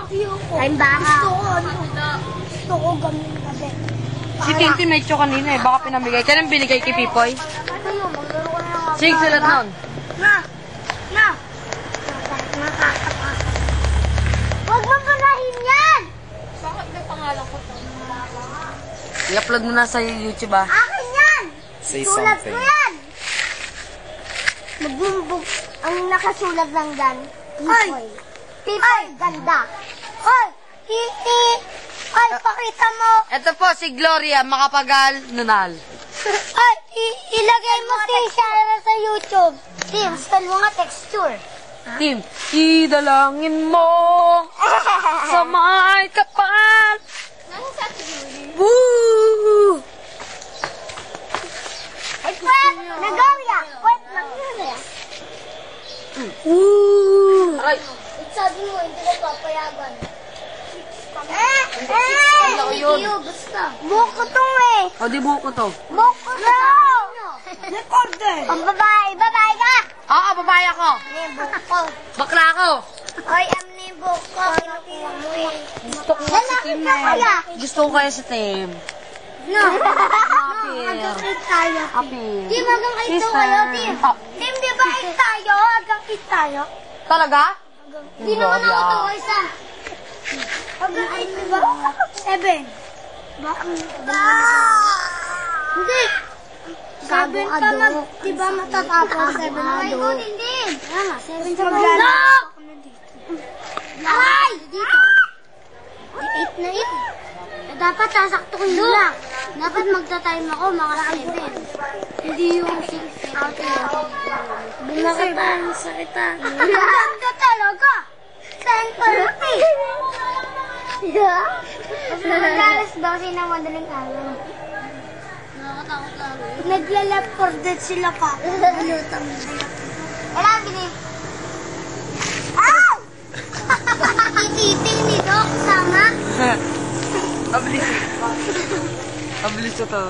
Kain baka. Gusto ko gamin gabi. Si Tintin may chow kanina eh. Baka pinamigay. Kailan binigay kay Pipoy? Sige, sulat nun. Na! Huwag mo palahin yan! Bakit may pangalan ko to? I-upload mo na sa YouTube ah. Akin yan! Say Sulat something. ko yan! Magbumbog ang nakasulat lang dyan. Pipoy. Pipoy, ganda. Hoy! Ay, pakita mo. Ito po si Gloria Makapagal Nunal. Ay, ilagay mo si Shara sa YouTube. Tim, spell mo nga texture. Team, idalangin mo sa may kapal. Nasa sa atin Woo! Ay, kwet! Nagaw ya! Kwet lang yun eh. Woo! Ay, Sabi mo, hindi ko papayagan. yun. Gusto. Buko to eh. O di buko to. Buko to. Recorder. Ang babae. Babae ka. Oo, babae ako. Ni buko. Bakla ako. Oy, ni buko. Kinukuha mo eh. Gusto ko si Lalaki Tim ka kaya? Gusto ko kaya si Tim. No. Hanggang 8 tayo. Apil. Tim, hanggang 8 kayo, Tim. Tim, di ba 8 tayo? Hanggang 8 tayo? Talaga? Hindi naman ako to, isa. Hanggang 8, di ba? 7. Hindi. 7 pa mag, di ba matatapos? 7 na ito, hindi. 7 sa maglalak. Ay! Dito. 8 na 8. Dapat sasaktukin mo lang. Dapat magta-time ako, mga 7. Hindi yung 6 out Bumakitan sa kita. Bumakitan ka talaga. 10:30. Yeah? Alas 12 na madaling araw. Nakakatakot lang. Naglalap for death sila pa. Lutang na. Wala, binig. Ow! Ititing nito kasama. Abilis. Abilis ito.